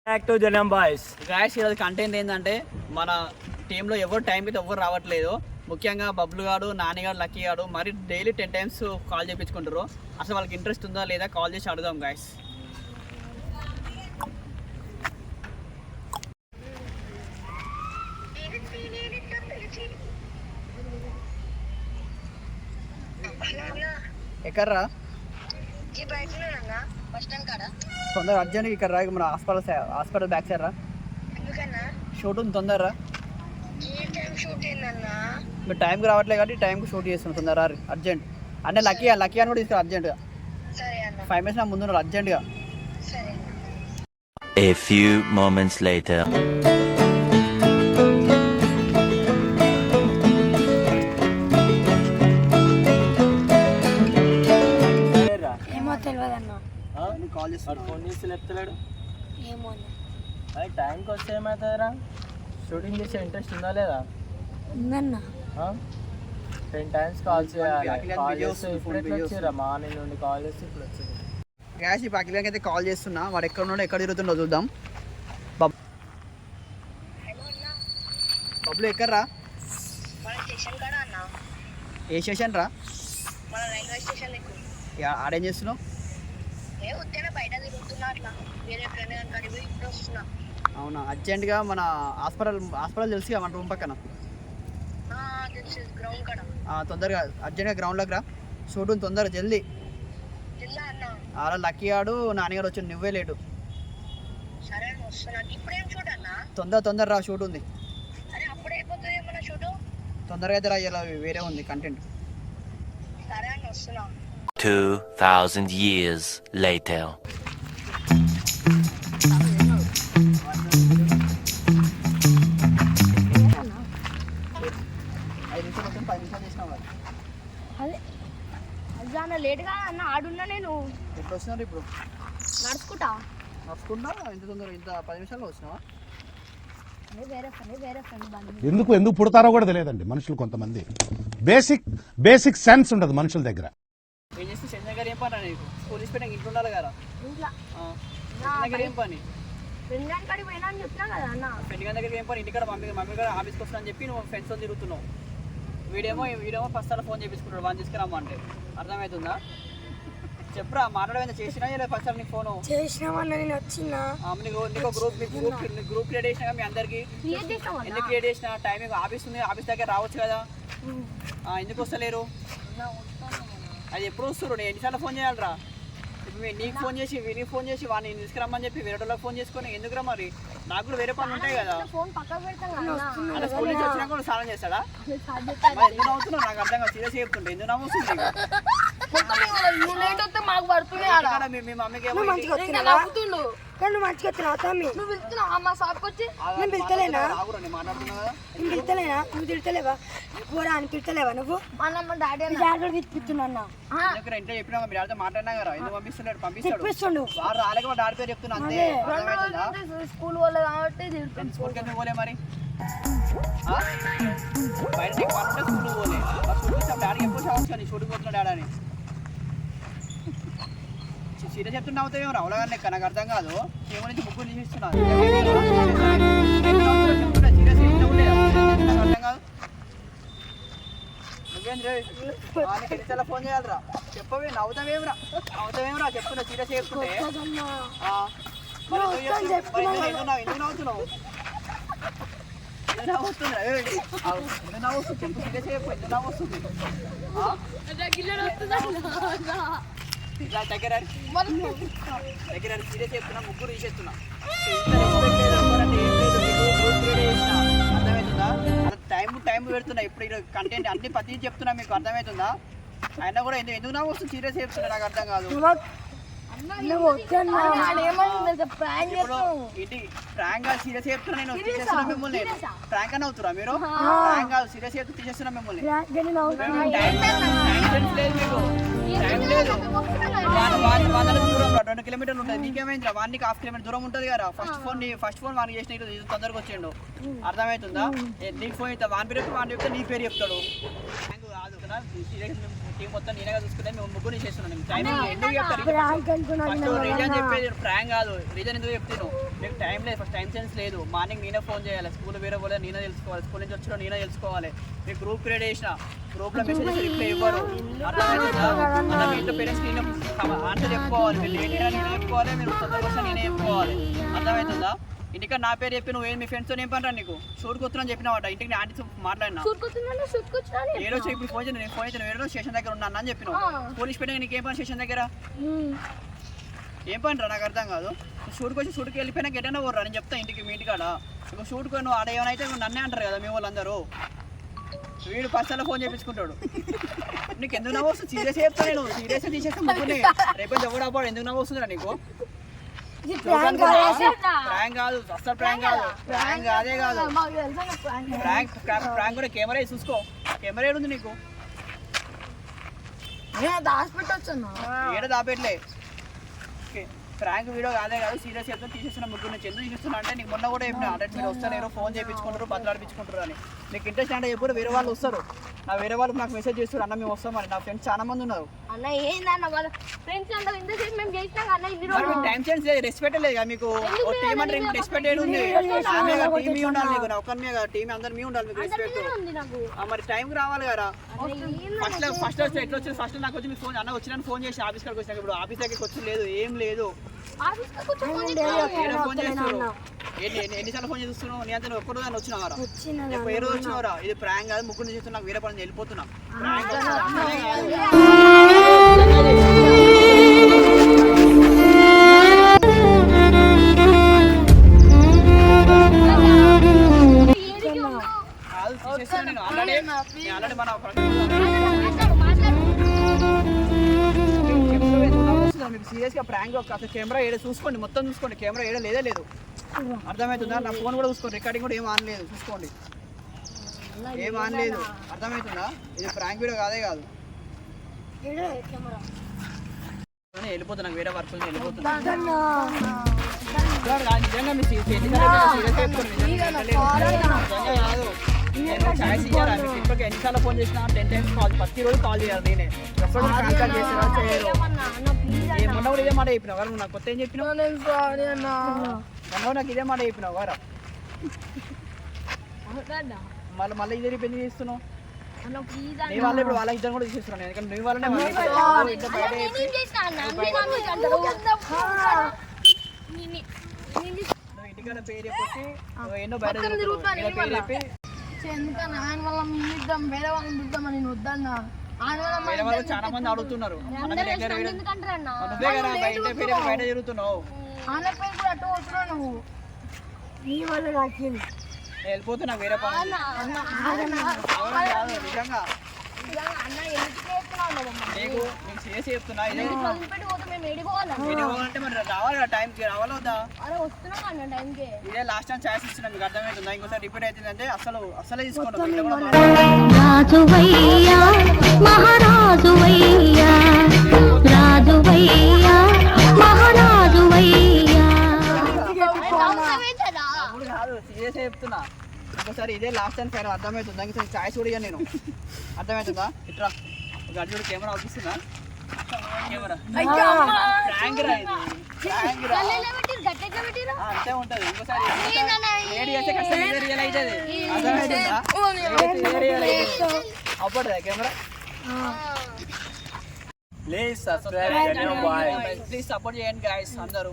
Back to జనం boys. Guys ఈరోజు content ఏంటంటే మన టీంలో ఎవరు టైంకి అయితే ఎవరు రావట్లేదు. ముఖ్యంగా బబ్లు గాడు, నానిగాడు, లక్కీ గాడు మరి డైలీ 10 times కాల్ చేయించుకుంటారు. అసలు వాళ్ళకి ఇంట్రెస్ట్ ఉందా లేదా కాల్ చేసి అడుగుదాం గాయస్. ఎక్కడ్రా? తొందరగా అర్జెంట్ ఇక్కడ రా, మన హాస్పిటల్ బ్యాక్ సైడ్ రా. షూట్ ఉంది, తొందరరా. మీరు టైంకి రావట్లేదు కాబట్టి టైంకి షూట్ చేస్తున్నాం, తొందర అర్జెంట్. అంటే లక్కీ అని కూడా తీసుకురా అర్జెంట్గా. 5 minutes నా ముందు అర్జెంట్గా. A few moments later. Call చేస్తాడు, ఫోన్ చేసి చెప్తలేడు. ఏమో అది టైంకి వస్తే ఏమవుతుందిరా? షూటింగ్ చేసే ఇంట్రెస్ట్ ఉందా లేదా? ఉందన్నా 10 times కాల్ చేయాలి. కాల్ చేస్తే ఇప్పుడు ఎట్లా వచ్చారా? మార్నింగ్ నుండి కాల్ చేస్తే ఇప్పుడు వచ్చింది. గ్యాస్ ఈ పాకిలాకి అయితే కాల్ చేస్తున్నా. వాడు ఎక్కడ ఉన్నాడో ఎక్కడ తిరుగుతుండో చూద్దాం. బబ్లు ఎక్కడ్రా? ఏ స్టేషన్ రా? ఆడేం చేస్తున్నావు? అవునా, అర్జెంట్గా మన హాస్పిటల్ తెలుసుగా మన రూమ్ పక్కన. తొందరగా అర్జెంట్గా గ్రౌండ్లోకి రా. షూట్ ఉంది, తొందరగా జల్దీ. అలా లక్కీ ఆడు, నాన్నగారు వచ్చి నువ్వే లేటు. తొందర రా, షూట్ ఉంది. తొందరగా అయితే రా, ఇలా వేరే ఉంది కంటెంట్. 2000 years later. అదే లేట్గా అన్న ఆడున్నా. నేను ఎప్పుడు వస్తున్నారు? ఇప్పుడు నడుచుకుంటా ఇంత తొందర, ఇంత 10 నిమిషాల్లో వచ్చినావా? ఎందుకు పుడతారో కూడా తెలియదండి మనుషులు. కొంతమంది బేసిక్ సెన్స్ ఉండదు మనుషుల దగ్గర. ఏం చేస్తే సెంజ్ దగ్గర ఏం పని? నీకు పోలీస్ పెట్టిన ఇంట్లో ఉండాలి కదా. దగ్గర ఏం పని? ఫ్రెండ్ కాడికి పోయినా అని చెప్తున్నా కదా అన్న. ఫ్రెండ్ గారి దగ్గర ఏం పని? ఇంటికాడ మమ్మీ గారు ఆఫీస్కి వస్తున్నా అని చెప్పి నువ్వు ఫ్రెండ్స్తో తిరుగుతున్నావు. వీడేమో ఫస్ట్ ఫోన్ చేయించుకుంటాడు, వాడిని తీసుకురామంటే. అర్థమవుతుందా? చెప్పురా, మాట్లాడమైనా చేసినా లేదా ఫస్ట్ నీకు ఫోన్ చేసినామన్నా? నేను వచ్చినా నీకు గ్రూప్ క్రియేట్ చేసినా మీ అందరికి. ఎందుకు క్రియేట్ చేసిన? టైమింగ్ ఆఫీస్ ఉంది, ఆఫీస్ దగ్గర రావచ్చు కదా. ఎందుకు వస్తలేరు? అది ఎప్పుడు వస్తారు? నేను ఎన్నిసార్లు ఫోన్ చేయాలరా? ఇప్పుడు నీకు ఫోన్ చేసి వీరికి ఫోన్ చేసి వాడిని తీసుకురమ్మని చెప్పి వేరే వాళ్ళకి ఫోన్ చేసుకొని ఎందుకురా? మరి నాకు కూడా వేరే పనులు ఉంటాయి కదా. అలా స్కూల్ నుంచి వచ్చినా కూడా స్నానం చేస్తాడా? ఎందుకు నవ్వుతున్నావు? నాకు అర్థం కాదు. సీరియస్ చెప్తుంటే ఎందుకు నవ్వుతుంది? మీ మమ్మీకి మంచిగా నువ్వు తిడతలేవా? పోరా అని తిడతలేవా నువ్వు? తిప్పిస్తున్నా ఇంట్లో చెప్పినా మీ డాడీతో మాట్లాడినా కదా. ఎందుకు పంపిస్తున్నాడు? పంపిస్తాడు. వాడు రాలేక మా డాడీ పేరు చెప్తున్నా అంతే. స్కూల్ పోలే కాబట్టి స్కూల్కి ఎందుకు పోలే మరి? బయట నీకు పని ఉంటే స్కూల్ పోలే. స్కూల్ డాడీకి ఎప్పుడు చావచ్చు నీ షూటింగ్ పోతున్నా డాడీ అని. సీరియస్ చెప్తున్నా అవుతాయేమో రావులగా లెక్క. నాకు అర్థం కాదు. ఏమో నుంచి ముగ్గురు తీసేస్తున్నాను. సీరియస్ నాకు అర్థం కాదు. నువ్వేంద్ర ఎన్నిసార్లు ఫోన్ చేయాలరా? చెప్పవే, నవ్వుతావేమరా చెప్తున్నా. సీరియస్ చెప్తుంటే ఎందుకు నవ్వుతున్నావు? దగ్గర సీరియస్ చెప్తున్నా, ముగ్గురు తీసేస్తున్నా. అర్థమవుతుందా? టైం పెడుతున్నా. ఇప్పుడు కంటెంట్ అన్ని ప్రతి చెప్తున్నా, మీకు అర్థమవుతుందా? అయినా కూడా ఎందుకు నా వస్తుంది? సీరియస్ చెప్తున్నా, నాకు అర్థం కాదు. ప్రాంక్ కాదు, సీరియస్ చెప్తున్నా. నేను తీసేస్తున్నా మిమ్మల్ని. ప్రాంక్ అని అవుతురా మీరు? ప్రాంక్ కాదు, సీరియస్ చెప్తూ తీసేస్తున్నా మిమ్మల్ని. లేదు మీకు, టైం లేదు. 2 kilometers ఉంటుంది. నీకేమైంది? వానికి 1/2 kilometer దూరం ఉంటుంది కదా. ఫస్ట్ ఫోన్ వానికి చేసిన తొందరగా వచ్చిండు. అర్థమవుతుందా? నీకు ఫోన్ ఇస్తా, వాని పేరు చెప్తే వాని చెప్తే నీ పేరు చెప్తాడు. కాదు కదా, టీం మొత్తం నేనే చూసుకుంటే మేము ముగ్గురు చేస్తున్నాను. టైమింగ్ ఎందుకు చెప్తారు? రీజన్ చెప్పేది ప్రాంక్ కాదు. రీజన్ ఎందుకు చెప్తాను? నీకు టైం లేదు, ఫస్ట్ టైం సెన్స్ లేదు. మార్నింగ్ నేనే ఫోన్ చేయాలి, స్కూల్ వేరే పోలే నేనే తెలుసుకోవాలి, స్కూల్ నుంచి వచ్చినా నేనే తెలుసుకోవాలి. మీకు గ్రూప్ క్రియేట్ చేసిన గ్రూప్లో మెసేజ్ రిప్లై ఇవ్వరు. అర్థమవుతుందా? అలా మీ ఇంట్లో పేరెంట్స్ నేను ఆన్సర్ చెప్పుకోవాలి, మీరు లేట్ అయినా నేనే చెప్పుకోవాలి, మీరు తొందరగా వచ్చినా నేనే చెప్పుకోవాలి. అర్థమవుతుందా? ఇంటికి నా పేరు చెప్పి నువ్వు మీ ఫ్రెండ్స్తో ఏం పని రా నీకు షూట్కి వస్తున్నా చెప్పినావాట. ఇంటికి నేను ఆంటీతో మాట్లాడినా ఏడో ఇప్పుడు ఫోన్ చేసి నేను ఫోన్ చేసిన వేరే స్టేషన్ దగ్గర ఉన్నాను అని చెప్పినావు. పోలీస్ పెట్టాక నీకు ఏం పని స్టేషన్ దగ్గర? ఏం పని రా నాకు అర్థం కాదు. షూట్కి వచ్చి షూట్కి వెళ్ళిపోయినా గెటైనా పోర్రా నేను చెప్తా ఇంటికి మీ ఇంటికాడ. ఇప్పుడు షూట్కి నువ్వు ఆడ ఏమైనా అయితే నన్నే అంటారు కదా మీ వాళ్ళందరూ. వీడు పర్సనల్ ఫోన్ చేయించుకుంటాడు. నీకు ఎందుకు నవ్వు వస్తుంది? సీరియస్ చెప్తా నేను, సీరియస్గా తీసేస్తే ముగ్గునే రేపు ఎవడు అవ్వడు. ఎందుకు నవ్వు వస్తుందిరా నీకు? ప్రాంక్ కాదు, అసలు ప్రాంక్ కాదు, ప్రాంక్ కాదే కాదు. ప్రాంక్ కూడా కెమెరా చూసుకో. కెమెరా ఏడుంది నీకు? ఏడ దాపెట్లే. ప్రాంక్ వీడియో కాదే కాదు, సీరియస్ చెప్తా తీసేస్తున్నా ముగ్గురు నుంచి. ఎందుకు తీసేస్తున్నా అంటే నీకు మొన్న కూడా చెప్పిన అంటే మీరు వస్తారు ఫోన్ చేయించుకుంటారు, బద్దలాడిపించుకుంటారు అని. నీకు ఇంట్రెస్ట్ అంటే ఎప్పుడు వేరే వాళ్ళు వస్తారు. నా వేరే వాళ్ళు నాకు మెసేజ్ చేస్తారు, అన్న మేము వస్తాం అని. నా ఫ్రెండ్స్ చాలా మంది ఉన్నారు. టైం సెన్స్ లేదు, రెస్పెక్ట్ లేదు కదా మీకు. టీం అంటే రెస్పెక్ట్ ఏది ఉంది? టీం మీ ఉండాలి మీకు, నా ఒక్కరి మీద టీం అందరు మీ ఉండాలి మీకు రెస్పెక్ట్. మరి టైంకి రావాలి కదా. ఫస్ట్ వస్తే ఎట్లా వచ్చింది? ఫస్ట్ నాకు వచ్చి మీకు ఫోన్ అన్న వచ్చినా ఫోన్ చేసి ఆఫీస్ కాడికి వచ్చినా. ఇప్పుడు ఆఫీస్ దగ్గరికి వచ్చి లేదు, ఏం లేదు. ఫోన్ చేస్తారు. ఎన్నిసార్లు ఫోన్ చేస్తున్నావు? నీ అంతా ఒక్కరు దాన్ని వచ్చినావారా? ఏ రోజు వచ్చినావరా? ఇది ప్రాంక్ కాదు, ముగ్గురు చేస్తున్నా, నాకు వేరే పని వెళ్ళిపోతున్నా. ప్రాంక్ నేను ఆల్రెడీ మన మీకు సీరియస్గా ప్రాంక్ అసలు కెమెరా ఏడ చూసుకోండి, మొత్తం చూసుకోండి. కెమెరా ఏడ లేదా లేదు, అర్థమవుతుందా? నా ఫోన్ కూడా చూసుకోండి, రికార్డింగ్ కూడా ఏం ఆనలేదు, చూసుకోండి ఏం ఆనలేదు. అర్థమవుతుందా? ఇది ప్రాంక్ వీడియో కాదే కాదు. వెళ్ళిపోతున్నా, నాకు వేరే వర్క్ వెళ్ళిపోతున్నా. నిజంగా మీ సీరియస్ కాదు. ఛాయిస్ ఇయ్యారా మీకు? ఇప్పటికి ఎన్నిసార్లు ఫోన్ చేసినా 10 times కాల్, ప్రతిరోజు కాల్ చేయాలి నేనే. ఎప్పుడు కాంటాక్ట్ చేసినా చేయరు. మొన్న కూడా ఇదే మాట చెప్పినావు కదా, నాకు కొత్త ఏం చెప్పినావు? మొన్న నాకు ఇదే మాట చెప్పినావు కదా, మళ్ళీ ఇదే రిపేర్ చేస్తున్నావు. నీ వాళ్ళు ఇప్పుడు వాళ్ళ ఇద్దరు కూడా తీసేస్తున్నాను, ఎందుకంటే నీ వాళ్ళనే ఇంటికాడ పేరు చెప్పి ఎన్నో బయట పేరు చెప్పి వేరే వాళ్ళు చాలా మంది అడుగుతున్నారు. నువ్వే కదా బయట తిరుగుతున్నావు. వెళ్ళిపోతున్నా వేరే పని. నిజంగా నీకు చేసి చెప్తున్నా, అంటే మరి రావాలి కదా, టైంకి రావాలి వద్దా? ఇదే లాస్ట్ టైం ఛాయిస్ ఇస్తున్నా, మీకు అర్థమవుతుందా? ఇంకోసారి రిపీట్ అవుతుందంటే అసలే తీసుకోండి. కాదు, సీరియస్ చెప్తున్నా. ఇంకోసారి ఇదే లాస్ట్ టైం ఫైనల్, అర్థమవుతుందా? ఇంకోసారి ఛాయిస్ కూడా ఇయ్యాను నేను, అర్థమవుతుందా? ఇట్లా ఒక అర్జుడు కెమెరా అవుపిస్తున్నా, కెమెరా ప్రాంక్ రా, ఇది ప్రాంక్ రా, అంతే ఉంటుంది. ఇంకోసారి ఏడు చేస్తే కష్టం రియల్ అవుతుంది, అర్థమవుతుందా? అప్పటిదా camera. Please subscribe, please support చేయండి గాయస్ అందరూ.